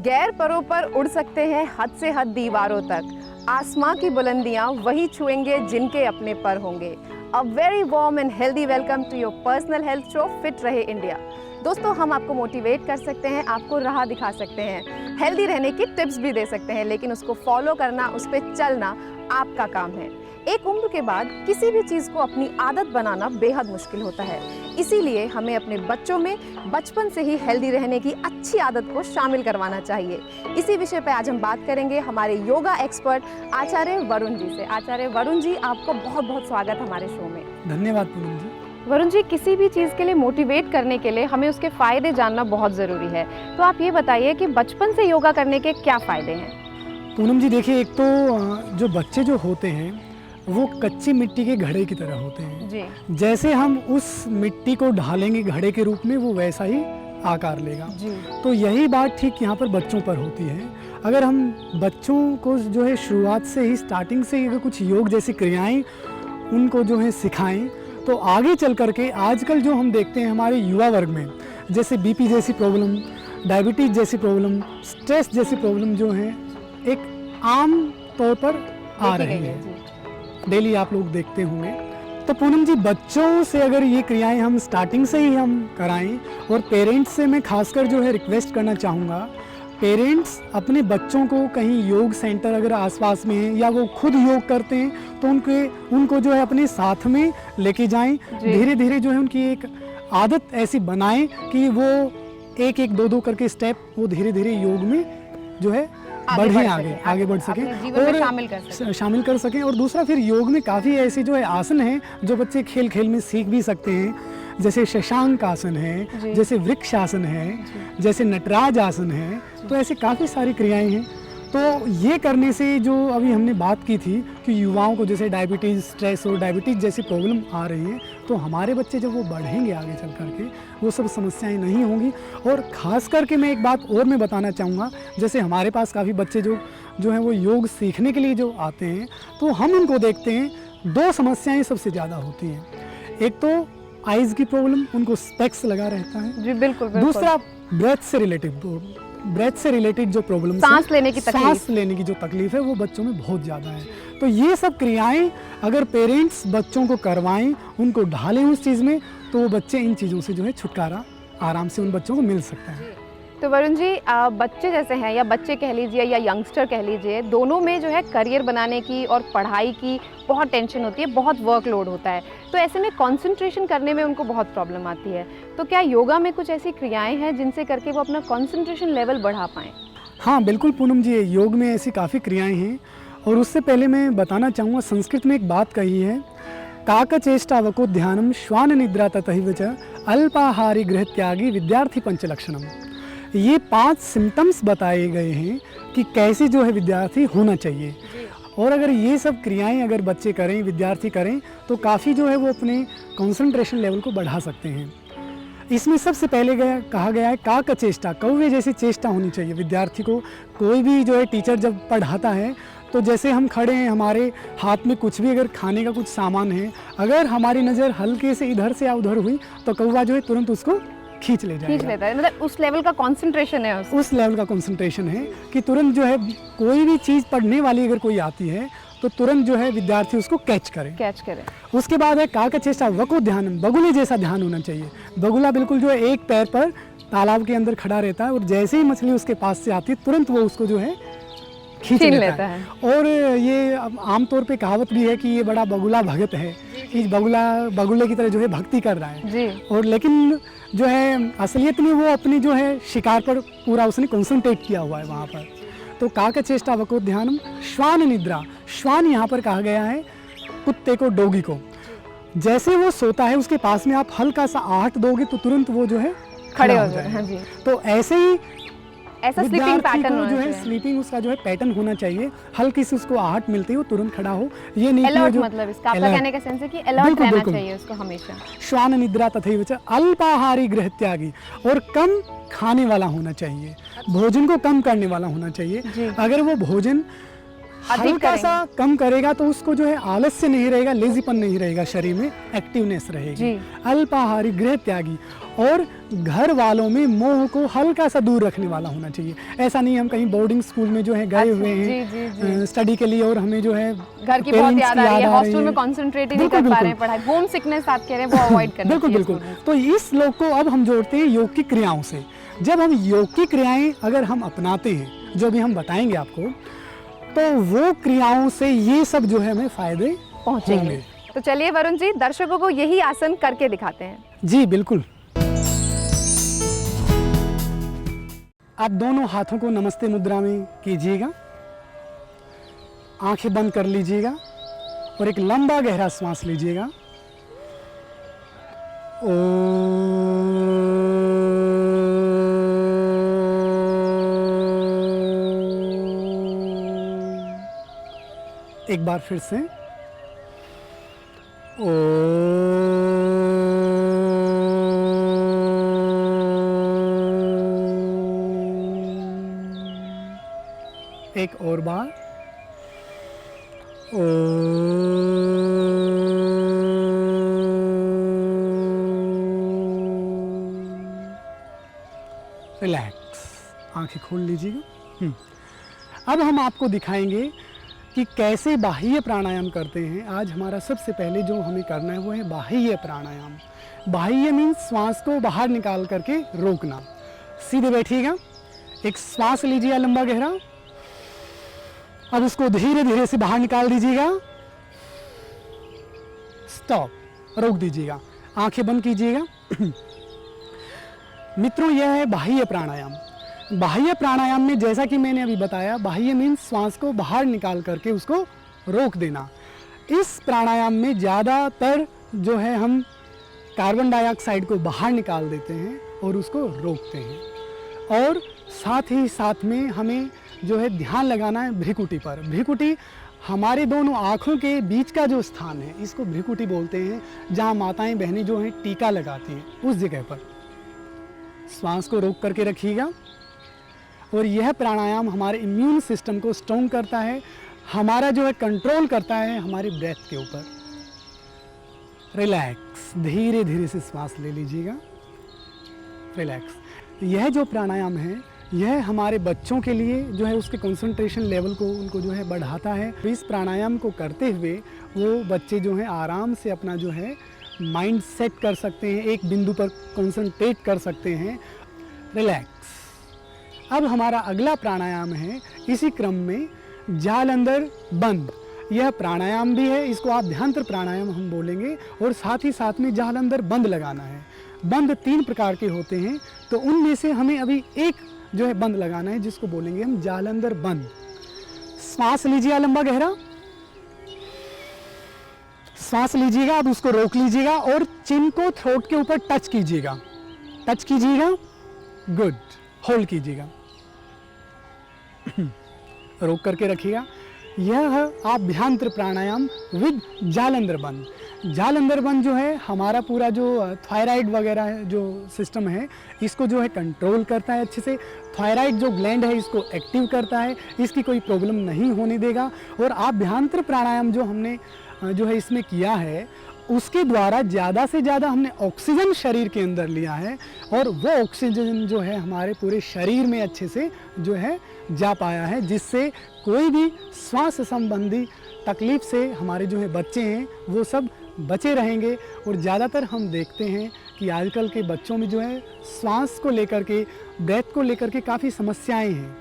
गैर परों पर उड़ सकते हैं हद से हद दीवारों तक, आसमां की बुलंदियां वही छुएंगे जिनके अपने पर होंगे। A very warm and healthy welcome to your personal health show fit रहे इंडिया। दोस्तों, हम आपको मोटिवेट कर सकते हैं, आपको राह दिखा सकते हैं, हेल्दी रहने की टिप्स भी दे सकते हैं, लेकिन उसको फॉलो करना, उस पर चलना आपका काम है। एक उम्र के बाद किसी भी चीज़ को अपनी आदत बनाना बेहद मुश्किल होता है। इसीलिए हमें अपने बच्चों में बचपन से ही हेल्दी रहने की अच्छी आदत को शामिल करवाना चाहिए। इसी विषय पर आज हम बात करेंगे हमारे योगा एक्सपर्ट आचार्य वरुण जी से। आचार्य वरुण जी, आपको बहुत बहुत स्वागत हमारे शो में। धन्यवाद पूनम जी। वरुण जी, किसी भी चीज़ के लिए मोटिवेट करने के लिए हमें उसके फ़ायदे जानना बहुत ज़रूरी है, तो आप ये बताइए कि बचपन से योगा करने के क्या फ़ायदे हैं? पूनम जी देखिए, एक तो जो बच्चे जो होते हैं वो कच्ची मिट्टी के घड़े की तरह होते हैं जी। जैसे हम उस मिट्टी को ढालेंगे घड़े के रूप में, वो वैसा ही आकार लेगा जी। तो यही बात ठीक यहाँ पर बच्चों पर होती है। अगर हम बच्चों को जो है शुरुआत से ही, स्टार्टिंग से ही अगर कुछ योग जैसी क्रियाएं उनको जो है सिखाएं, तो आगे चल करके आजकल जो हम देखते हैं हमारे युवा वर्ग में, जैसे बीपी जैसी प्रॉब्लम, डायबिटीज़ जैसी प्रॉब्लम, स्ट्रेस जैसी प्रॉब्लम जो है एक आम तौर पर आ रही है, डेली आप लोग देखते होंगे। तो पूनम जी, बच्चों से अगर ये क्रियाएं हम स्टार्टिंग से ही हम कराएं, और पेरेंट्स से मैं खासकर जो है रिक्वेस्ट करना चाहूँगा, पेरेंट्स अपने बच्चों को कहीं योग सेंटर अगर आसपास में है या वो खुद योग करते हैं तो उनको जो है अपने साथ में लेके जाएं। धीरे धीरे जो है उनकी एक आदत ऐसी बनाएं कि वो एक एक दो दो करके स्टेप वो धीरे धीरे योग में जो है आगे बढ़ सकें और शामिल कर सकें। और दूसरा, फिर योग में काफ़ी ऐसे जो है आसन हैं जो बच्चे खेल खेल में सीख भी सकते हैं, जैसे शशांक आसन है, जैसे वृक्ष आसन है, जैसे नटराज आसन है। तो ऐसे काफ़ी सारी क्रियाएं हैं। तो ये करने से जो अभी हमने बात की थी कि युवाओं को जैसे डायबिटीज़, स्ट्रेस और डायबिटीज़ जैसी प्रॉब्लम आ रही हैं, तो हमारे बच्चे जब वो बढ़ेंगे आगे चल करके वो सब समस्याएं नहीं होंगी। और ख़ास करके मैं एक बात और मैं बताना चाहूँगा, जैसे हमारे पास काफ़ी बच्चे जो हैं वो योग सीखने के लिए जो आते हैं, तो हम उनको देखते हैं दो समस्याएँ सबसे ज़्यादा होती हैं। एक तो आइज़ की प्रॉब्लम, उनको स्पेक्स लगा रहता है जी, बिल्कुल। दूसरा, ब्रेथ से रिलेटेड जो प्रॉब्लम, सांस लेने की जो तकलीफ है वो बच्चों में बहुत ज़्यादा है। तो ये सब क्रियाएं अगर पेरेंट्स बच्चों को करवाएं, उनको ढालें उस चीज़ में, तो वो बच्चे इन चीज़ों से जो है छुटकारा आराम से उन बच्चों को मिल सकता है। तो वरुण जी, बच्चे जैसे हैं, या बच्चे कह लीजिए या यंगस्टर कह लीजिए, दोनों में जो है करियर बनाने की और पढ़ाई की बहुत टेंशन होती है, बहुत वर्कलोड होता है। तो ऐसे में कंसंट्रेशन करने में उनको बहुत प्रॉब्लम आती है। तो क्या योगा में कुछ ऐसी क्रियाएं हैं जिनसे करके वो अपना कंसंट्रेशन लेवल बढ़ा पाएँ? हाँ बिल्कुल पूनम जी, योग में ऐसी काफ़ी क्रियाएँ हैं। और उससे पहले मैं बताना चाहूँगा, संस्कृत में एक बात कही है, काकचेष्टावको ध्यानम श्वान निद्रा ततैव च अल्पाहारी गृह त्यागी विद्यार्थी पंचलक्षणम। ये 5 सिम्टम्स बताए गए हैं कि कैसे जो है विद्यार्थी होना चाहिए। और अगर ये सब क्रियाएं अगर बच्चे करें, विद्यार्थी करें, तो काफ़ी जो है वो अपने कंसंट्रेशन लेवल को बढ़ा सकते हैं। इसमें सबसे पहले कहा गया है काकचेष्टा, कौवे जैसी चेष्टा होनी चाहिए विद्यार्थी को। कोई भी जो है टीचर जब पढ़ाता है, तो जैसे हम खड़े हैं, हमारे हाथ में कुछ भी अगर खाने का कुछ सामान है, अगर हमारी नज़र हल्के से इधर से या उधर हुई तो कौवा जो है तुरंत उसको खींच लेता है। मतलब उस लेवल का कंसंट्रेशन है, उस लेवल का कंसंट्रेशन है कि तुरंत जो है कोई भी चीज़ पढ़ने वाली अगर कोई आती है तो तुरंत जो है विद्यार्थी उसको कैच करे। उसके बाद है काकचेष्टा वको ध्यान, बगुले जैसा ध्यान होना चाहिए। बगुला बिल्कुल जो है एक पैर पर तालाब के अंदर खड़ा रहता है, और जैसे ही मछली उसके पास से आती है तुरंत वो उसको जो है खींच लेता है। और ये आमतौर पे कहावत भी है कि ये बड़ा बगुला भगत है, कि बगुले की तरह जो है भक्ति कर रहा है जी। और लेकिन जो है असलियत में वो अपनी जो है शिकार पर पूरा उसने कंसंट्रेट किया हुआ है वहाँ पर। तो काकचेष्टा वको ध्यानम श्वान निद्रा, श्वान यहाँ पर कहा गया है कुत्ते को, डोगी को। जैसे वो सोता है उसके पास में आप हल्का सा आहट दोगे तो तुरंत वो जो है खड़े हो जाए। तो ऐसे ही ऐसा स्लीपिंग पैटर्न जो है, स्लीपिंग उसका जो है पैटर्न होना चाहिए। हल्की सी उसको आहट मिलती है वो तुरंत खड़ा हो। ये नहीं अलर्ट, मतलब इसका आपका कहने का सेंस है कि अलर्ट रहना चाहिए उसको हमेशा। श्वान निद्रा तथैव च अल्पाहारी गृह त्यागी, और कम खाने वाला होना चाहिए, भोजन को कम करने वाला होना चाहिए। अगर वो भोजन हल्का सा कम करेगा तो उसको जो है आलस्य नहीं रहेगा, लेजीपन नहीं रहेगा, शरीर में एक्टिवनेस रहेगी। अल्पाहारी गृह त्यागी, और घर वालों में मोह को हल्का सा दूर रखने वाला होना चाहिए। ऐसा नहीं हम कहीं बोर्डिंग स्कूल में जो है गए हुए हैं स्टडी के लिए और हमें जो है घर की बहुत याद आ रही है, हॉस्टल में कंसंट्रेट ही नहीं कर पा रहे हैं पढ़ाई, होम सिकनेस आप कह रहे हैं वो अवॉइड करना बिल्कुल चाहिए। बिल्कुल। तो इस लोग को अब हम जोड़ते हैं योग की क्रियाओं से। जब हम योग की क्रियाएं अगर हम अपनाते हैं, जो भी हम बताएंगे आपको, तो वो क्रियाओं से ये सब जो है हमें फायदे पहुंचेंगे। तो चलिए वरुण जी, दर्शकों को यही आसन करके दिखाते हैं। जी बिल्कुल। आप दोनों हाथों को नमस्ते मुद्रा में कीजिएगा, आंखें बंद कर लीजिएगा और एक लंबा गहरा श्वास लीजिएगा। एक बार फिर से एक और बार रिलैक्स, आंखें खोल लीजिएगा। अब हम आपको दिखाएंगे कि कैसे बाह्य प्राणायाम करते हैं। आज हमारा सबसे पहले जो हमें करना है वो है बाह्य प्राणायाम। बाह्य मीन्स श्वास को बाहर निकाल करके रोकना। सीधे बैठिएगा, एक श्वास लीजिएगा लंबा गहरा, अब उसको धीरे धीरे से बाहर निकाल दीजिएगा, स्टॉप, रोक दीजिएगा, आंखें बंद कीजिएगा। मित्रों, यह है बाह्य प्राणायाम। बाह्य प्राणायाम में जैसा कि मैंने अभी बताया, बाह्य मीन्स श्वास को बाहर निकाल करके उसको रोक देना। इस प्राणायाम में ज़्यादातर जो है हम कार्बन डाइऑक्साइड को बाहर निकाल देते हैं और उसको रोकते हैं। और साथ ही साथ में हमें जो है ध्यान लगाना है भ्रिकुटी पर। भ्रिकुटी हमारे दोनों आँखों के बीच का जो स्थान है, इसको भ्रिकुटी बोलते हैं, जहाँ माताएं बहनें जो हैं टीका लगाती हैं, उस जगह पर श्वास को रोक करके रखिएगा। और यह प्राणायाम हमारे इम्यून सिस्टम को स्ट्रॉन्ग करता है, हमारा जो है कंट्रोल करता है हमारी ब्रेथ के ऊपर। रिलैक्स, धीरे धीरे से श्वास ले लीजिएगा, रिलैक्स। यह जो प्राणायाम है यह हमारे बच्चों के लिए जो है उसके कंसंट्रेशन लेवल को उनको जो है बढ़ाता है। इस प्राणायाम को करते हुए वो बच्चे जो हैं आराम से अपना जो है माइंड सेट कर सकते हैं, एक बिंदु पर कंसंट्रेट कर सकते हैं। रिलैक्स। अब हमारा अगला प्राणायाम है, इसी क्रम में जालंधर बंद। यह प्राणायाम भी है, इसको आभ्यंतर प्राणायाम हम बोलेंगे, और साथ ही साथ में जालंधर बंद लगाना है। बंद 3 प्रकार के होते हैं, तो उनमें से हमें अभी एक जो है बंद लगाना है, जिसको बोलेंगे हम जालंधर बंद। श्वास लीजिएगा लंबा गहरा, श्वास लीजिएगा, अब उसको रोक लीजिएगा और चिन को थ्रोट के ऊपर टच कीजिएगा, टच कीजिएगा, गुड, होल्ड कीजिएगा, रोक करके रखिएगा। यह है आभ्यंतर प्राणायाम विद जालंधर बंद। जालंधर बंद जो है हमारा पूरा जो थायराइड वगैरह है, जो सिस्टम है, इसको जो है कंट्रोल करता है अच्छे से। थायराइड जो ग्लैंड है इसको एक्टिव करता है, इसकी कोई प्रॉब्लम नहीं होने देगा। और आभ्यंतर प्राणायाम जो हमने जो है इसमें किया है, उसके द्वारा ज़्यादा से ज़्यादा हमने ऑक्सीजन शरीर के अंदर लिया है, और वो ऑक्सीजन जो है हमारे पूरे शरीर में अच्छे से जो है जा पाया है, जिससे कोई भी श्वास संबंधी तकलीफ से हमारे जो है बच्चे हैं वो सब बचे रहेंगे। और ज़्यादातर हम देखते हैं कि आजकल के बच्चों में जो है श्वास को लेकर के, ब्रेथ को लेकर के काफ़ी समस्याएं हैं।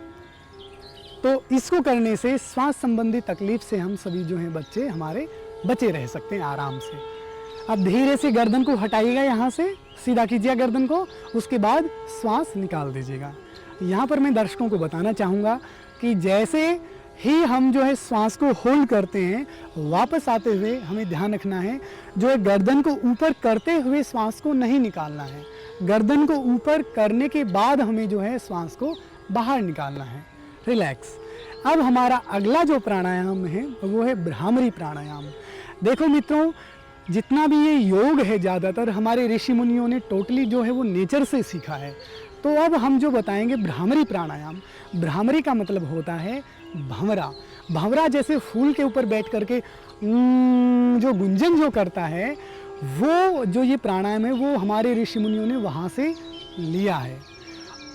तो इसको करने से श्वास संबंधी तकलीफ से हम सभी जो हैं बच्चे हमारे बचे रह सकते हैं आराम से। अब धीरे से गर्दन को हटाइएगा, यहाँ से सीधा कीजिएगा गर्दन को, उसके बाद श्वास निकाल दीजिएगा। यहाँ पर मैं दर्शकों को बताना चाहूँगा कि जैसे ही हम जो है श्वास को होल्ड करते हैं, वापस आते हुए हमें ध्यान रखना है जो है गर्दन को ऊपर करते हुए श्वास को नहीं निकालना है। गर्दन को ऊपर करने के बाद हमें जो है श्वास को बाहर निकालना है। रिलैक्स। अब हमारा अगला जो प्राणायाम है वो है भ्रामरी प्राणायाम। देखो मित्रों, जितना भी ये योग है ज़्यादातर हमारे ऋषि मुनियों ने टोटली जो है वो नेचर से सीखा है। तो अब हम जो बताएंगे भ्रामरी प्राणायाम। भ्रामरी का मतलब होता है भंवरा। भंवरा जैसे फूल के ऊपर बैठ करके जो गुंजन जो करता है, वो जो ये प्राणायाम है वो हमारे ऋषि मुनियों ने वहाँ से लिया है।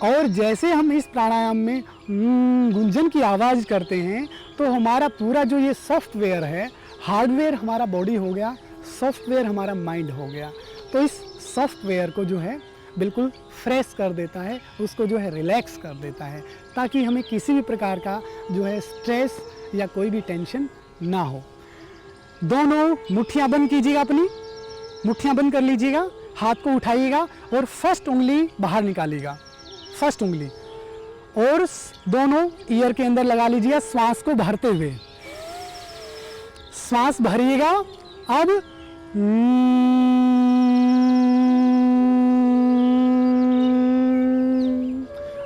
और जैसे हम इस प्राणायाम में गुंजन की आवाज़ करते हैं तो हमारा पूरा जो ये सॉफ्टवेयर है, हार्डवेयर हमारा बॉडी हो गया, सॉफ्टवेयर हमारा माइंड हो गया। तो इस सॉफ्टवेयर को जो है बिल्कुल फ्रेश कर देता है, उसको जो है रिलैक्स कर देता है, ताकि हमें किसी भी प्रकार का जो है स्ट्रेस या कोई भी टेंशन ना हो। दोनों मुट्ठियाँ बंद कीजिएगा, अपनी मुट्ठियाँ बंद कर लीजिएगा, हाथ को उठाइएगा और फर्स्ट उंगली बाहर निकालिएगा, फर्स्ट उंगली, और दोनों ईयर के अंदर लगा लीजिएगा श्वास को भरते हुए। श्वास भरिएगा। अब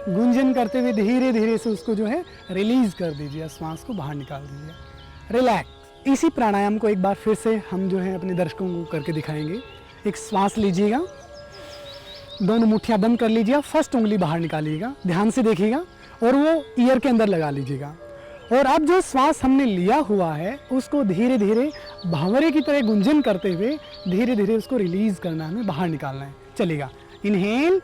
गुंजन करते हुए धीरे धीरे से उसको जो है रिलीज कर दीजिए, श्वास को बाहर निकाल दीजिए, रिलैक्स। इसी प्राणायाम को एक बार फिर से हम जो है अपने दर्शकों को करके दिखाएंगे। एक श्वास लीजिएगा, दोनों मुट्ठियां बंद कर लीजिएगा, फर्स्ट उंगली बाहर निकालिएगा, ध्यान से देखिएगा और वो ईयर के अंदर लगा लीजिएगा। और अब जो श्वास हमने लिया हुआ है उसको धीरे धीरे भंवरे की तरह गुंजन करते हुए धीरे धीरे उसको रिलीज करना है, हमें बाहर निकालना है। चलेगा, इनहेल,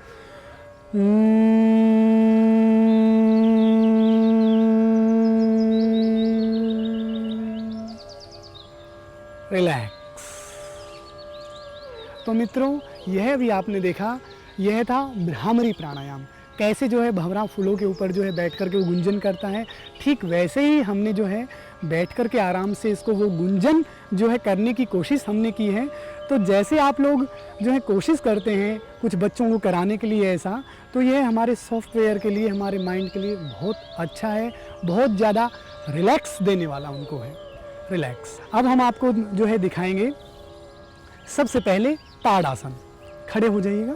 रिलैक्स। तो मित्रों, यह भी आपने देखा, यह था भ्रामरी प्राणायाम। कैसे जो है भंवरा फूलों के ऊपर जो है बैठ करके वो गुंजन करता है, ठीक वैसे ही हमने जो है बैठ करके आराम से इसको वो गुंजन जो है करने की कोशिश हमने की है। तो जैसे आप लोग जो है कोशिश करते हैं कुछ बच्चों को कराने के लिए ऐसा, तो यह हमारे सॉफ्टवेयर के लिए, हमारे माइंड के लिए बहुत अच्छा है, बहुत ज़्यादा रिलैक्स देने वाला उनको है, रिलैक्स। अब हम आपको जो है दिखाएंगे सबसे पहले ताड़ासन। खड़े हो जाइएगा।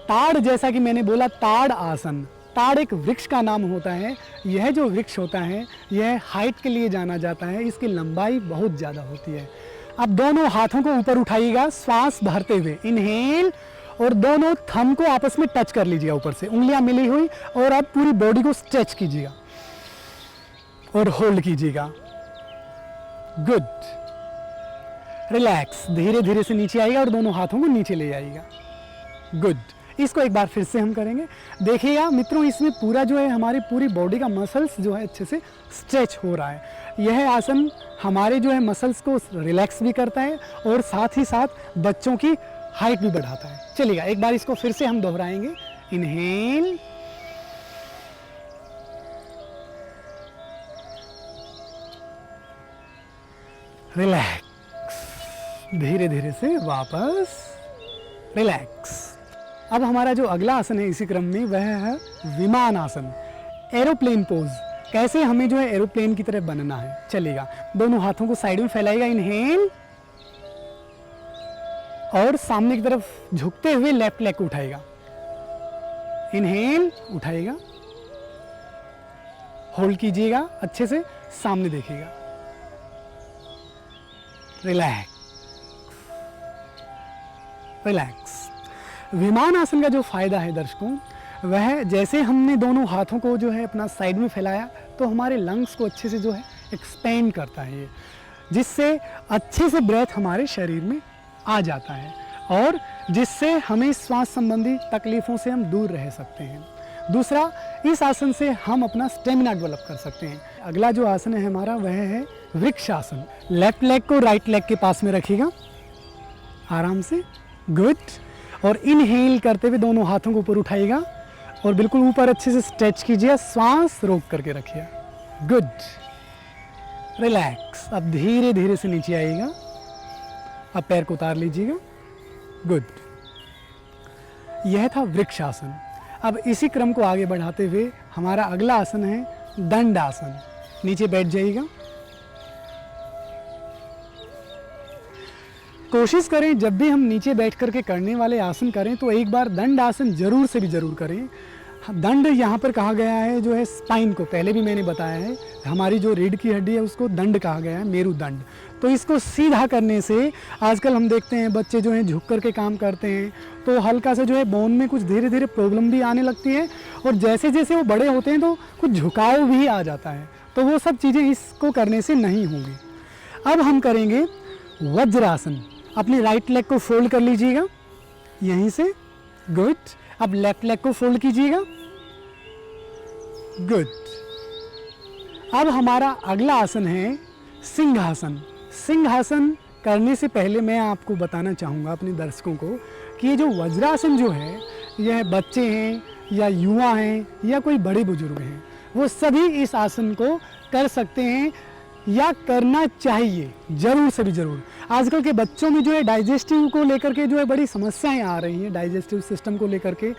ताड़, जैसा कि मैंने बोला, ताड़ आसन, ताड़ एक वृक्ष का नाम होता है। यह जो वृक्ष होता है यह हाइट के लिए जाना जाता है, इसकी लंबाई बहुत ज़्यादा होती है। अब दोनों हाथों को ऊपर उठाइएगा श्वास भरते हुए, इनहेल, और दोनों थंब को आपस में टच कर लीजिएगा ऊपर से, उंगलियां मिली हुई, और अब पूरी बॉडी को स्ट्रेच कीजिएगा और होल्ड कीजिएगा। Good, relax. धीरे धीरे से नीचे आइएगा और दोनों हाथों को नीचे ले आइएगा। गुड। इसको एक बार फिर से हम करेंगे। देखिएगा मित्रों, इसमें पूरा जो है हमारी पूरी बॉडी का मसल्स जो है अच्छे से स्ट्रेच हो रहा है। यह आसन हमारे जो है मसल्स को रिलैक्स भी करता है और साथ ही साथ बच्चों की हाइट भी बढ़ाता है। चलिएगा, एक बार इसको फिर से हम दोहराएंगे। इनहेल, रिलैक्स, धीरे धीरे से वापस रिलैक्स। अब हमारा जो अगला आसन है इसी क्रम में, वह है विमान आसन, एरोप्लेन पोज। कैसे हमें जो है एरोप्लेन की तरह बनना है। चलेगा, दोनों हाथों को साइड में फैलाएगा, इनहेल, और सामने की तरफ झुकते हुए लेफ्ट लेग को उठाएगा, इनहेल, उठाएगा, होल्ड कीजिएगा, अच्छे से सामने देखिएगा, रिलैक्स, रिलैक्स। विमान आसन का जो फायदा है दर्शकों, वह जैसे हमने दोनों हाथों को जो है अपना साइड में फैलाया तो हमारे लंग्स को अच्छे से जो है एक्सपेंड करता है ये, जिससे अच्छे से ब्रेथ हमारे शरीर में आ जाता है और जिससे हमें श्वास संबंधी तकलीफ़ों से हम दूर रह सकते हैं। दूसरा, इस आसन से हम अपना स्टेमिना डेवलप कर सकते हैं। अगला जो आसन है हमारा वह है वृक्ष आसन। लेफ्ट लेग को राइट लेग के पास में रखिएगा आराम से, गुड, और इनहेल करते हुए दोनों हाथों को ऊपर उठाइएगा और बिल्कुल ऊपर अच्छे से स्ट्रेच कीजिए, सांस रोक करके रखिए, गुड, रिलैक्स। अब धीरे धीरे से नीचे आइएगा, अब पैर को उतार लीजिएगा, गुड। यह था वृक्ष आसन। अब इसी क्रम को आगे बढ़ाते हुए हमारा अगला आसन है दंड आसन। नीचे बैठ जाइएगा। कोशिश करें जब भी हम नीचे बैठ करके करने वाले आसन करें तो एक बार दंड आसन जरूर से भी जरूर करें। दंड यहाँ पर कहा गया है जो है स्पाइन को, पहले भी मैंने बताया है, हमारी जो रीढ़ की हड्डी है उसको दंड कहा गया है, मेरुदंड। तो इसको सीधा करने से आजकल हम देखते हैं बच्चे जो हैं झुक करके काम करते हैं तो हल्का सा जो है बोन में कुछ धीरे धीरे प्रॉब्लम भी आने लगती है और जैसे जैसे वो बड़े होते हैं तो कुछ झुकाव भी आ जाता है। तो वो सब चीज़ें इसको करने से नहीं होंगी। अब हम करेंगे वज्रासन। अपनी राइट लेग को फोल्ड कर लीजिएगा यहीं से, गुड। अब लेफ्ट लेग को फोल्ड कीजिएगा, गुड। अब हमारा अगला आसन है सिंहासन। सिंहासन करने से पहले मैं आपको बताना चाहूँगा अपने दर्शकों को कि ये जो वज्रासन जो है, यह बच्चे हैं या युवा हैं या कोई बड़े बुजुर्ग हैं, वो सभी इस आसन को कर सकते हैं या करना चाहिए, ज़रूर से भी ज़रूर। आजकल के बच्चों में जो है डाइजेस्टिव को लेकर के जो है बड़ी समस्याएं आ रही हैं, डाइजेस्टिव सिस्टम को लेकर के।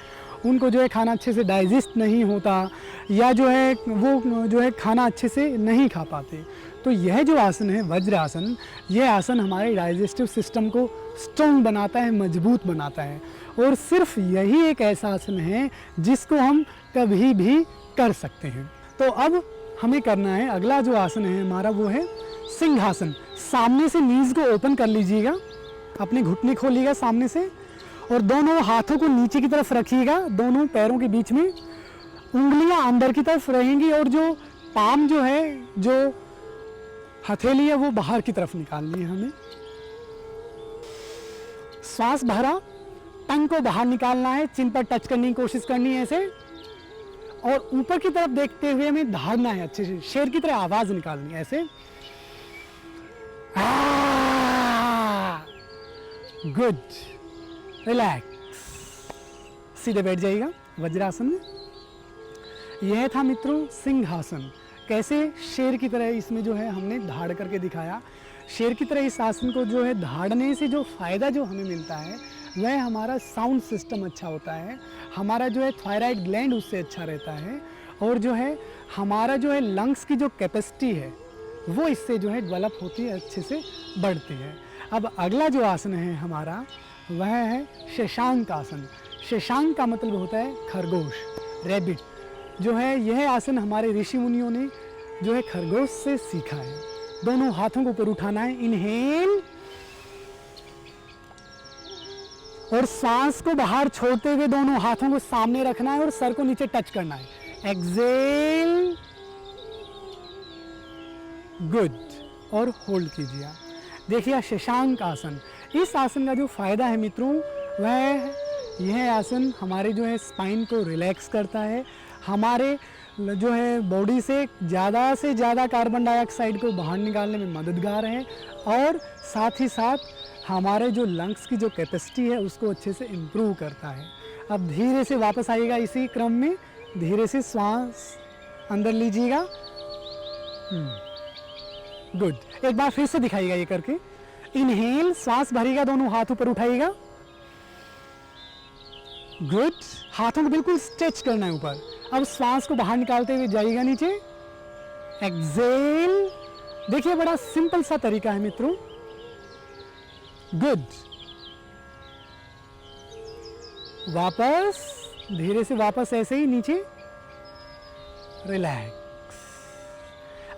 उनको जो है खाना अच्छे से डाइजेस्ट नहीं होता या जो है वो जो है खाना अच्छे से नहीं खा पाते। तो यह जो आसन है वज्रासन, यह आसन हमारे डाइजेस्टिव सिस्टम को स्ट्रॉन्ग बनाता है, मजबूत बनाता है। और सिर्फ यही एक ऐसा आसन है जिसको हम कभी भी कर सकते हैं। तो अब हमें करना है, अगला जो आसन है हमारा वो है सिंहासन। सामने से नीज को ओपन कर लीजिएगा, अपने घुटने खोलिएगा सामने से और दोनों हाथों को नीचे की तरफ रखिएगा, दोनों पैरों के बीच में उंगलियां अंदर की तरफ रहेंगी और जो पाम जो है, जो हथेली है, वो बाहर की तरफ निकालनी है हमें। श्वास भरा, टंग को बाहर निकालना है, चिन पर टच करने की कोशिश करनी है ऐसे, और ऊपर की तरफ देखते हुए हमें धाड़ना है अच्छे से, शेर की तरह आवाज निकालनी है ऐसे। गुड, रिलैक्स, सीधे बैठ जाइएगा वज्रासन में। यह था मित्रों सिंहासन। कैसे शेर की तरह इसमें जो है हमने धाड़ करके दिखाया। शेर की तरह इस आसन को जो है धाड़ने से जो फ़ायदा जो हमें मिलता है वह हमारा साउंड सिस्टम अच्छा होता है, हमारा जो है थायराइड ग्लैंड उससे अच्छा रहता है, और जो है हमारा जो है लंग्स की जो कैपेसिटी है वो इससे जो है डेवलप होती है, अच्छे से बढ़ती है। अब अगला जो आसन है हमारा वह है शशांक आसन। शशांक का मतलब होता है खरगोश, रैबिट। जो है यह आसन हमारे ऋषि मुनियों ने जो है खरगोश से सीखा है। दोनों हाथों को ऊपर उठाना है, इनहेल, और सांस को बाहर छोड़ते हुए दोनों हाथों को सामने रखना है और सर को नीचे टच करना है, एक्सेल, गुड, और होल्ड कीजिए। देखिए शशांक आसन, इस आसन का जो फायदा है मित्रों वह यह आसन हमारे जो है स्पाइन को रिलैक्स करता है, हमारे जो है बॉडी से ज़्यादा कार्बन डाइऑक्साइड को बाहर निकालने में मददगार है, और साथ ही साथ हमारे जो लंग्स की जो कैपेसिटी है उसको अच्छे से इम्प्रूव करता है। अब धीरे से वापस आइएगा, इसी क्रम में धीरे से श्वास अंदर लीजिएगा, गुड। एक बार फिर से दिखाइएगा ये करके, इनहेल, श्वास भरिएगा, दोनों हाथ ऊपर उठाइएगा, गुड। हाथों को बिल्कुल स्ट्रेच करना है ऊपर। अब श्वास को बाहर निकालते हुए जाइएगा नीचे, एक्सेल। देखिए बड़ा सिंपल सा तरीका है मित्रों, गुड। वापस धीरे से वापस ऐसे ही नीचे, रिलैक्स।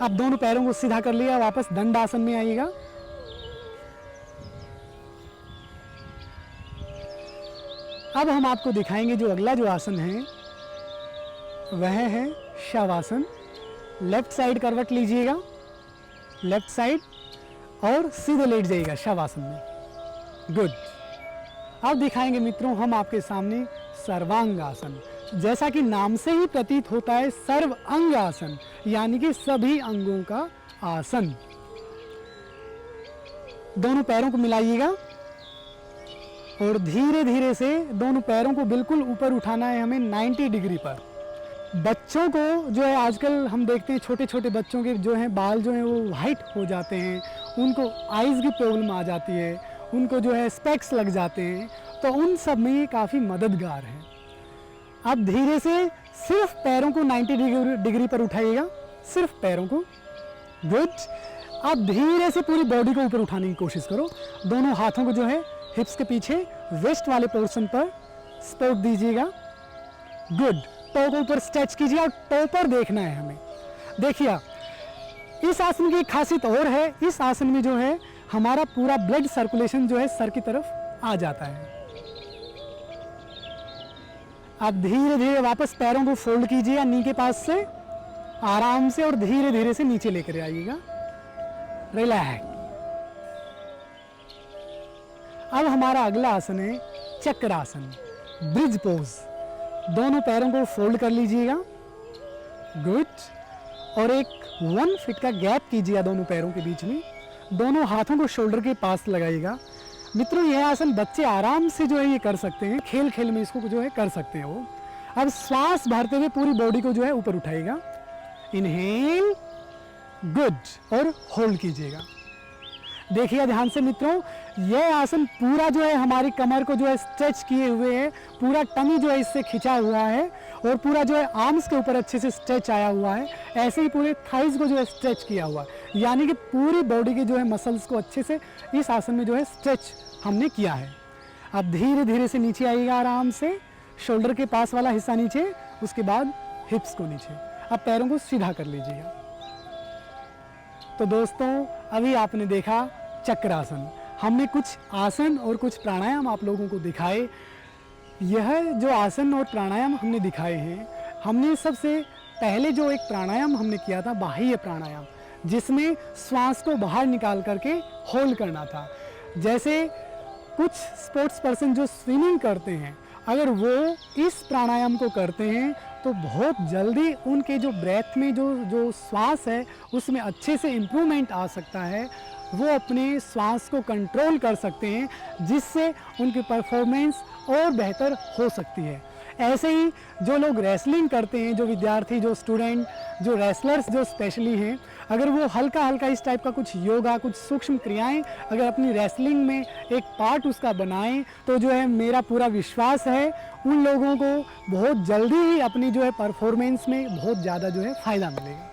अब दोनों पैरों को सीधा कर लिया, वापस दंड आसन में आइएगा। अब हम आपको दिखाएंगे जो अगला जो आसन है वह है शवासन। लेफ्ट साइड करवट लीजिएगा, लेफ्ट साइड, और सीधे लेट जाइएगा शवासन में, गुड। अब दिखाएंगे मित्रों हम आपके सामने सर्वांग आसन। जैसा कि नाम से ही प्रतीत होता है, सर्व अंग आसन, यानी कि सभी अंगों का आसन। दोनों पैरों को मिलाइएगा और धीरे धीरे से दोनों पैरों को बिल्कुल ऊपर उठाना है हमें 90 डिग्री पर। बच्चों को जो है आजकल हम देखते हैं छोटे छोटे बच्चों के जो हैं बाल जो हैं वो वाइट हो जाते हैं, उनको आइज़ की प्रॉब्लम आ जाती है, उनको जो है स्पेक्स लग जाते हैं, तो उन सब में ये काफ़ी मददगार है। अब धीरे से सिर्फ पैरों को 90 डिग्री पर उठाइएगा, सिर्फ पैरों को, गुड। अब धीरे से पूरी बॉडी को ऊपर उठाने की कोशिश करो। दोनों हाथों को जो है हिप्स के पीछे वेस्ट वाले पोर्शन पर सपोर्ट दीजिएगा, गुड। टो को ऊपर स्ट्रेच कीजिए और टो पर देखना है हमें। देखिए इस आसन की एक खासियत और है, इस आसन में जो है हमारा पूरा ब्लड सर्कुलेशन जो है सर की तरफ आ जाता है। अब धीरे धीरे वापस पैरों को फोल्ड कीजिए नी के पास से, आराम से और धीरे धीरे से नीचे लेकर आइएगा, रिलैक्स। अब हमारा अगला आसन है चक्रासन, ब्रिज पोज। दोनों पैरों को फोल्ड कर लीजिएगा, गुड। और एक 1 फीट का गैप कीजिएगा दोनों पैरों के बीच में। दोनों हाथों को शोल्डर के पास लगाइएगा। मित्रों, यह आसन बच्चे आराम से जो है ये कर सकते हैं, खेल खेल में इसको जो है कर सकते हैं वो। अब श्वास भरते हुए पूरी बॉडी को जो है ऊपर उठाइएगा, इनहेल, गुड, और होल्ड कीजिएगा। देखिए ध्यान से मित्रों, यह आसन पूरा जो है हमारी कमर को जो है स्ट्रेच किए हुए है, पूरा टमी जो है इससे खिंचा हुआ है और पूरा जो है आर्म्स के ऊपर अच्छे से स्ट्रेच आया हुआ है। ऐसे ही पूरे थाइज को जो है स्ट्रेच किया हुआ है, यानी कि पूरी बॉडी के जो है मसल्स को अच्छे से इस आसन में जो है स्ट्रेच हमने किया है। अब धीरे धीरे से नीचे आइएगा, आराम से शोल्डर के पास वाला हिस्सा नीचे, उसके बाद हिप्स को नीचे। अब पैरों को सीधा कर लीजिएगा। तो दोस्तों, अभी आपने देखा चक्रासन। हमने कुछ आसन और कुछ प्राणायाम आप लोगों को दिखाए। यह जो आसन और प्राणायाम हमने दिखाए हैं, हमने सबसे पहले जो एक प्राणायाम हमने किया था, बाह्य प्राणायाम, जिसमें श्वास को बाहर निकाल करके होल्ड करना था। जैसे कुछ स्पोर्ट्स पर्सन जो स्विमिंग करते हैं, अगर वो इस प्राणायाम को करते हैं तो बहुत जल्दी उनके जो ब्रेथ में जो श्वास है उसमें अच्छे से इम्प्रूवमेंट आ सकता है। वो अपने श्वास को कंट्रोल कर सकते हैं, जिससे उनकी परफॉर्मेंस और बेहतर हो सकती है। ऐसे ही जो लोग रेसलिंग करते हैं, जो विद्यार्थी, जो स्टूडेंट, जो रेसलर्स जो स्पेशली हैं, अगर वो हल्का हल्का इस टाइप का कुछ योगा, कुछ सूक्ष्म क्रियाएं अगर अपनी रेसलिंग में एक पार्ट उसका बनाएं, तो जो है मेरा पूरा विश्वास है उन लोगों को बहुत जल्दी ही अपनी जो है परफॉर्मेंस में बहुत ज़्यादा जो है फ़ायदा मिलेगा।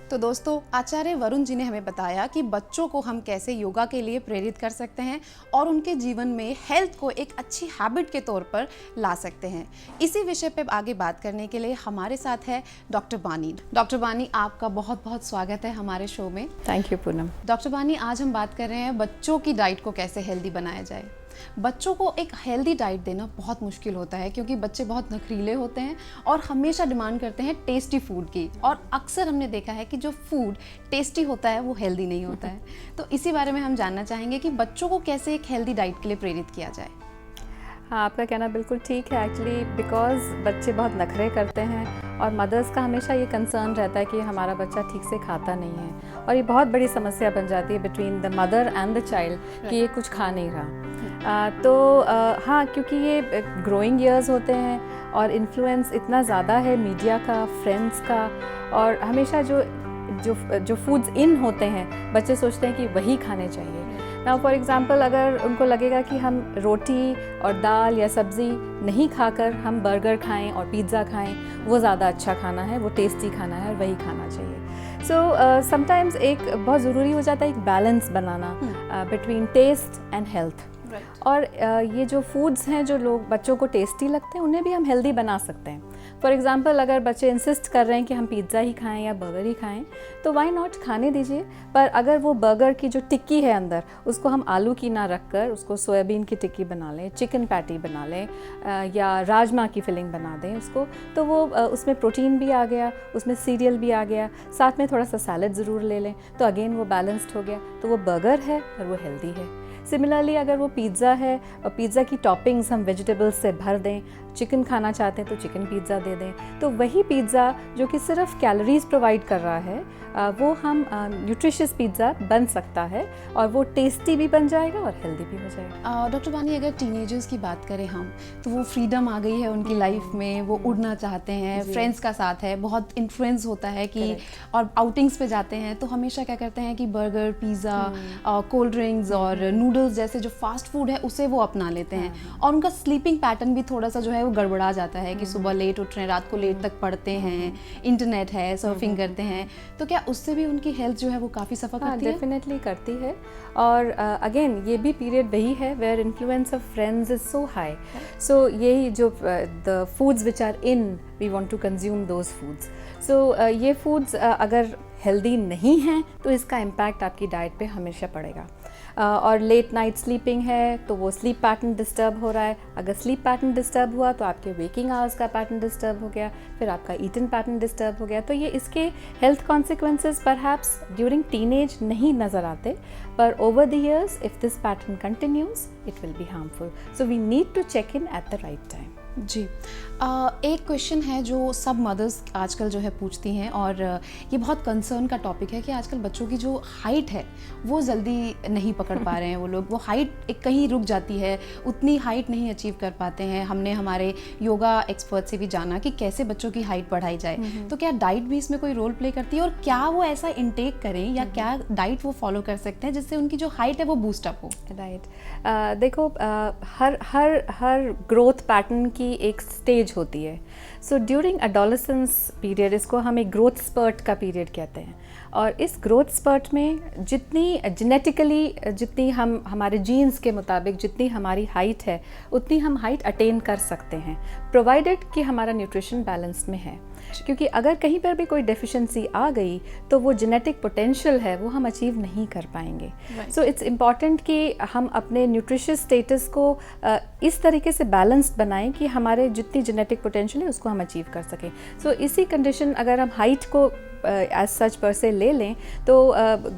तो दोस्तों, आचार्य वरुण जी ने हमें बताया कि बच्चों को हम कैसे योगा के लिए प्रेरित कर सकते हैं और उनके जीवन में हेल्थ को एक अच्छी हैबिट के तौर पर ला सकते हैं। इसी विषय पे आगे बात करने के लिए हमारे साथ है डॉक्टर बानी। डॉक्टर बानी, आपका बहुत बहुत स्वागत है हमारे शो में। Thank you Poonam. डॉक्टर बानी, आज हम बात कर रहे हैं बच्चों की डाइट को कैसे हेल्दी बनाया जाए। बच्चों को एक हेल्दी डाइट देना बहुत मुश्किल होता है, क्योंकि बच्चे बहुत नखरीले होते हैं और हमेशा डिमांड करते हैं टेस्टी फूड की, और अक्सर हमने देखा है कि जो फूड टेस्टी होता है वो हेल्दी नहीं होता है। तो इसी बारे में हम जानना चाहेंगे कि बच्चों को कैसे एक हेल्दी डाइट के लिए प्रेरित किया जाए। हाँ, आपका कहना बिल्कुल ठीक है। एक्चुअली बिकॉज बच्चे बहुत नखरे करते हैं और मदर्स का हमेशा ये कंसर्न रहता है कि हमारा बच्चा ठीक से खाता नहीं है, और ये बहुत बड़ी समस्या बन जाती है between the mother and the child कि ये कुछ खा नहीं रहा। हाँ, क्योंकि ये ग्रोइंग ईयर्स होते हैं और इन्फ्लुएंस इतना ज़्यादा है मीडिया का, फ्रेंड्स का, और हमेशा जो फूड्स इन होते हैं बच्चे सोचते हैं कि वही खाने चाहिए। नाउ फॉर एग्ज़ाम्पल, अगर उनको लगेगा कि हम रोटी और दाल या सब्ज़ी नहीं खाकर हम बर्गर खाएं और पिज़्ज़ा खाएं, वो ज़्यादा अच्छा खाना है, वो टेस्टी खाना है और वही खाना चाहिए। सो समटाइम्स एक बहुत ज़रूरी हो जाता है एक बैलेंस बनाना बिटवीन टेस्ट एंड हेल्थ। और ये जो फूड्स हैं जो लोग बच्चों को टेस्टी लगते हैं, उन्हें भी हम हेल्दी बना सकते हैं। फॉर एग्ज़ाम्पल, अगर बच्चे इंसिस्ट कर रहे हैं कि हम पिज़्ज़ा ही खाएं या बर्गर ही खाएं, तो वाई नॉट, खाने दीजिए। पर अगर वो बर्गर की जो टिक्की है अंदर, उसको हम आलू की ना रख कर उसको सोयाबीन की टिक्की बना लें, चिकन पैटी बना लें, या राजमा की फिलिंग बना दें उसको, तो वो उसमें प्रोटीन भी आ गया, उसमें सीरियल भी आ गया, साथ में थोड़ा सा सैलड ज़रूर ले लें, तो अगेन वो बैलेंस्ड हो गया। तो वो बर्गर है और वो हेल्दी है। सिमिलरली, अगर वो पिज़्ज़ा है और पिज़्ज़ा की टॉपिंग्स हम वेजिटेबल्स से भर दें, चिकन खाना चाहते हैं तो चिकन पिज़्ज़ा दे दें, तो वही पिज़्ज़ा जो कि सिर्फ कैलोरीज प्रोवाइड कर रहा है, वो हम न्यूट्रिशियस पिज़्ज़ा बन सकता है और वो टेस्टी भी बन जाएगा और हेल्दी भी हो जाएगा। डॉक्टर बानी, अगर टीनेजर्स की बात करें हम, तो वो फ्रीडम आ गई है उनकी लाइफ में, वो उड़ना चाहते हैं, फ्रेंड्स का साथ है, बहुत इन्फ्लुएंस होता है कि और आउटिंग्स पे जाते हैं तो हमेशा क्या करते हैं कि बर्गर, पिज़्ज़ा, कोल्ड ड्रिंक्स और नूडल्स जैसे जो फास्ट फूड है उसे वो अपना लेते हैं, और उनका स्लीपिंग पैटर्न भी थोड़ा सा जो है वो गड़बड़ा जाता है कि सुबह लेट उठ रहे हैं, रात को लेट तक पढ़ते हैं, इंटरनेट है, सर्फिंग करते हैं, तो क्या उससे भी उनकी हेल्थ जो है वो काफ़ी सफ़र करती है? डेफिनेटली करती है। और अगेन ये भी पीरियड वही है where influence of friends is so high. So यही जो the foods which are in, we want to consume those foods. So ये फूड्स अगर हेल्दी नहीं हैं तो इसका इम्पैक्ट आपकी डाइट पे हमेशा पड़ेगा। और लेट नाइट स्लीपिंग है तो वो स्लीप पैटर्न डिस्टर्ब हो रहा है। अगर स्लीप पैटर्न डिस्टर्ब हुआ तो आपके वेकिंग आवर्स का पैटर्न डिस्टर्ब हो गया, फिर आपका ईटिंग पैटर्न डिस्टर्ब हो गया। तो ये इसके health consequences perhaps during teenage नहीं नज़र आते, पर over the years if this pattern continues it will be harmful. So we need to check in at the right time. जी, एक क्वेश्चन है जो सब मदर्स आजकल जो है पूछती हैं, और ये बहुत कंसर्न का टॉपिक है कि आजकल बच्चों की जो हाइट है वो जल्दी नहीं पकड़ पा रहे हैं वो लोग। वो हाइट एक कहीं रुक जाती है, उतनी हाइट नहीं अचीव कर पाते हैं। हमने हमारे योगा एक्सपर्ट से भी जाना कि कैसे बच्चों की हाइट बढ़ाई जाए। तो क्या डाइट भी इसमें कोई रोल प्ले करती है, और क्या वो ऐसा इंटेक करें या क्या डाइट वो फॉलो कर सकते हैं जिससे उनकी जो हाइट है वो बूस्टअप हो? राइट, देखो, हर ग्रोथ पैटर्न की एक स्टेज होती है। सो ड्यूरिंग एडोलेसेंस पीरियड, इसको हम एक ग्रोथ स्पर्ट का पीरियड कहते हैं, और इस ग्रोथ स्पर्ट में जितनी जेनेटिकली, जितनी हम हमारे जीन्स के मुताबिक जितनी हमारी हाइट है उतनी हम हाइट अटेन कर सकते हैं, प्रोवाइडेड कि हमारा न्यूट्रिशन बैलेंस्ड में है। क्योंकि अगर कहीं पर भी कोई डेफिशिएंसी आ गई तो वो जेनेटिक पोटेंशियल है वो हम अचीव नहीं कर पाएंगे। सो इट्स इम्पॉर्टेंट कि हम अपने न्यूट्रिशियस स्टेटस को इस तरीके से बैलेंस्ड बनाएं कि हमारे जितनी जेनेटिक पोटेंशियल है उसको हम अचीव कर सकें। सो इसी कंडीशन अगर हम हाइट को एज सच पर से ले लें तो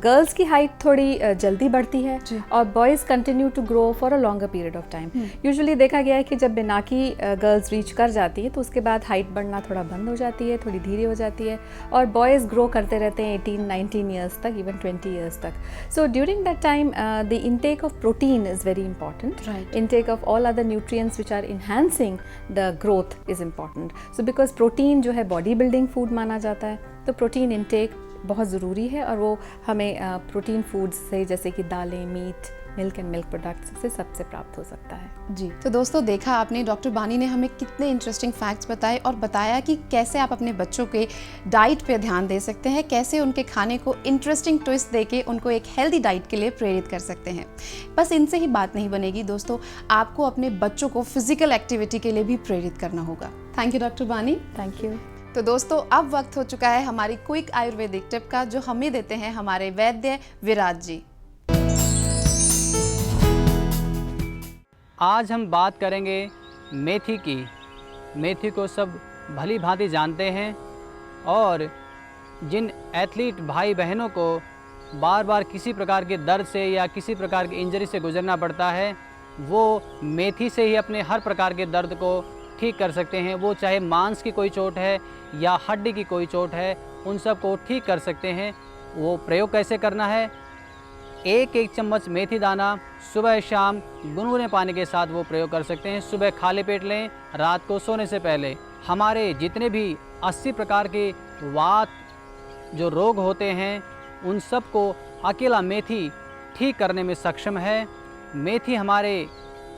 गर्ल्स की हाइट थोड़ी जल्दी बढ़ती है और boys continue to grow for a longer period of time. Usually देखा गया है कि जब बिनाकी गर्ल्स रीच कर जाती है तो उसके बाद हाइट बढ़ना थोड़ा बंद हो जाती है, थोड़ी धीरे हो जाती है, और बॉयज़ ग्रो करते रहते हैं 18-19 ईयर्स तक, इवन 20 ईयर्स तक। So during that time the intake of protein is very important. Intake of all other nutrients which are enhancing the growth is important. So because protein जो है body building food माना जाता है, तो protein intake बहुत ज़रूरी है, और वो हमें प्रोटीन फूड्स से जैसे कि दालें, meat, milk and milk products से सबसे प्राप्त हो सकता है। जी, तो दोस्तों देखा आपने, डॉक्टर बानी ने हमें कितने इंटरेस्टिंग फैक्ट्स बताए और बताया कि कैसे आप अपने बच्चों के डाइट पे ध्यान दे सकते हैं, कैसे उनके खाने को इंटरेस्टिंग ट्विस्ट देके उनको एक हेल्दी डाइट के लिए प्रेरित कर सकते हैं। बस इनसे ही बात नहीं बनेगी दोस्तों, आपको अपने बच्चों को फिजिकल एक्टिविटी के लिए भी प्रेरित करना होगा। थैंक यू डॉक्टर बानी। Thank you. तो दोस्तों अब वक्त हो चुका है हमारी क्विक आयुर्वेदिक टिप का, जो हमें देते हैं हमारे वैद्य विराज जी। आज हम बात करेंगे मेथी की। मेथी को सब भली भांति जानते हैं, और जिन एथलीट भाई बहनों को बार बार किसी प्रकार के दर्द से या किसी प्रकार की इंजरी से गुजरना पड़ता है, वो मेथी से ही अपने हर प्रकार के दर्द को ठीक कर सकते हैं। वो चाहे मांस की कोई चोट है या हड्डी की कोई चोट है, उन सब को ठीक कर सकते हैं। वो प्रयोग कैसे करना है? एक चम्मच मेथी दाना सुबह शाम गुनगुने पानी के साथ वो प्रयोग कर सकते हैं। सुबह खाली पेट लें, रात को सोने से पहले। हमारे जितने भी 80 प्रकार के वात जो रोग होते हैं, उन सब को अकेला मेथी ठीक करने में सक्षम है। मेथी हमारे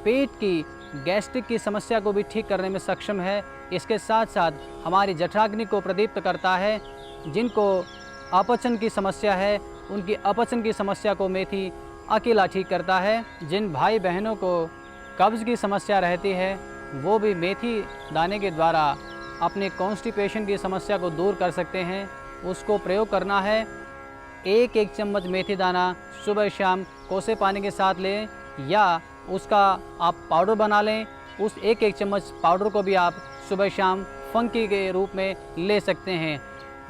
पेट की गैस्ट्रिक की समस्या को भी ठीक करने में सक्षम है। इसके साथ साथ हमारी जठराग्नि को प्रदीप्त करता है। जिनको अपचन की समस्या है, उनकी अपचन की समस्या को मेथी अकेला ठीक करता है। जिन भाई बहनों को कब्ज़ की समस्या रहती है, वो भी मेथी दाने के द्वारा अपने कॉन्स्टिपेशन की समस्या को दूर कर सकते हैं। उसको प्रयोग करना है। एक चम्मच मेथी दाना सुबह शाम कोसे पानी के साथ लें, या उसका आप पाउडर बना लें। उस एक चम्मच पाउडर को भी आप सुबह शाम फंकी के रूप में ले सकते हैं।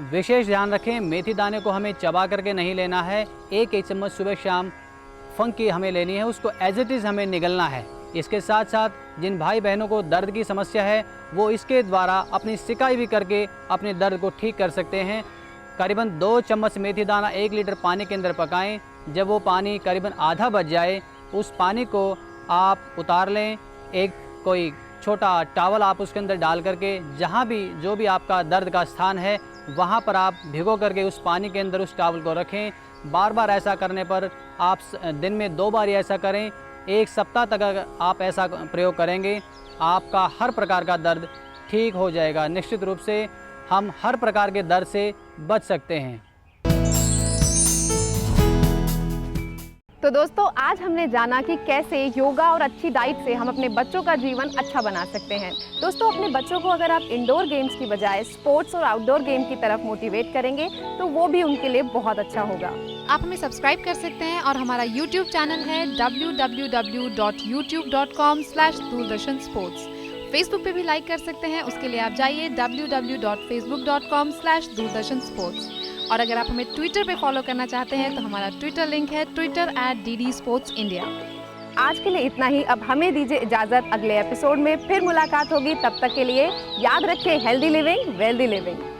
विशेष ध्यान रखें, मेथी दाने को हमें चबा करके नहीं लेना है। एक चम्मच सुबह शाम फंकी हमें लेनी है, उसको एज इट इज़ हमें निगलना है। इसके साथ साथ जिन भाई बहनों को दर्द की समस्या है, वो इसके द्वारा अपनी सिकाई भी करके अपने दर्द को ठीक कर सकते हैं। करीबन 2 चम्मच मेथी दाना 1 लीटर पानी के अंदर पकाएं। जब वो पानी करीबन आधा बच जाए, उस पानी को आप उतार लें। एक कोई छोटा टॉवल आप उसके अंदर डाल करके, जहाँ भी जो भी आपका दर्द का स्थान है, वहाँ पर आप भिगो करके उस पानी के अंदर उस टॉवल को रखें। बार बार ऐसा करने पर आप दिन में 2 बार ऐसा करें। 1 सप्ताह तक अगर आप ऐसा प्रयोग करेंगे, आपका हर प्रकार का दर्द ठीक हो जाएगा। निश्चित रूप से हम हर प्रकार के दर्द से बच सकते हैं। तो दोस्तों आज हमने जाना कि कैसे योगा और अच्छी डाइट से हम अपने बच्चों का जीवन अच्छा बना सकते हैं। दोस्तों अपने बच्चों को अगर आप इंडोर गेम्स की बजाय स्पोर्ट्स और आउटडोर गेम की तरफ मोटिवेट करेंगे तो वो भी उनके लिए बहुत अच्छा होगा। आप हमें सब्सक्राइब कर सकते हैं और हमारा YouTube चैनल है www.youtube.com/दूरदर्शन स्पोर्ट्स। फेसबुक पे भी लाइक कर सकते हैं, उसके लिए आप जाइए www.facebook.com/दूरदर्शन स्पोर्ट्स। और अगर आप हमें ट्विटर पे फॉलो करना चाहते हैं तो हमारा ट्विटर लिंक है twitter@DD Sports India। आज के लिए इतना ही। अब हमें दीजिए इजाजत, अगले एपिसोड में फिर मुलाकात होगी। तब तक के लिए याद रखें, हेल्दी लिविंग वेल्दी लिविंग।